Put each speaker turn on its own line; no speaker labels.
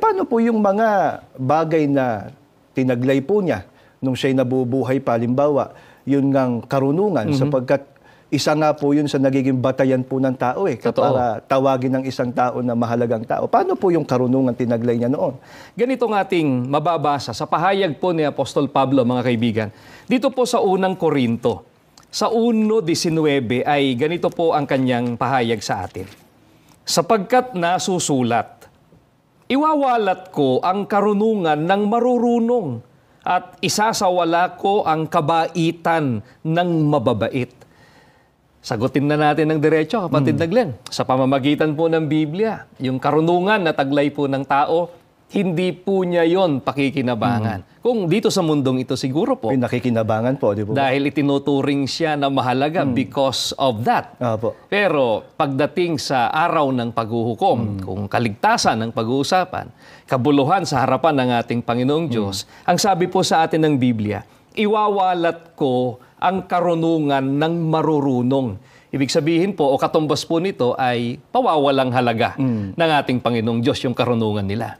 paano po yung mga bagay na tinaglay po niya nung siya'y nabubuhay pa, halimbawa, yun ngang karunungan, sapagkat isa nga po yun sa nagiging batayan po ng tao para tawagin ng isang tao na mahalagang tao. Paano po yung karunungan tinaglay niya noon?
Ganito ng ating mababasa sa pahayag po ni Apostol Pablo, mga kaibigan. Dito po sa unang Korinto, sa 1:19 ay ganito po ang kanyang pahayag sa atin. Sapagkat nasusulat, iwawalat ko ang karunungan ng marurunong at isasawala ko ang kabaitan ng mababait. Sagutin na natin ng diretso, kapatid na Glenn. Sa pamamagitan po ng Biblia, yung karunungan na taglay po ng tao, hindi po niya yon pakikinabangan. Kung dito sa mundong ito siguro po,
May nakikinabangan po, di po?
dahil itinuturing siya na mahalaga because of that.
Opo.
Pero pagdating sa araw ng paghuhukom, kung kaligtasan ng pag-uusapan, kabuluhan sa harapan ng ating Panginoong Diyos, ang sabi po sa atin ng Biblia, iwawalat ko ang karunungan ng marurunong. Ibig sabihin po, o katumbas po nito ay pawawalang halaga ng ating Panginoong Diyos yung karunungan nila.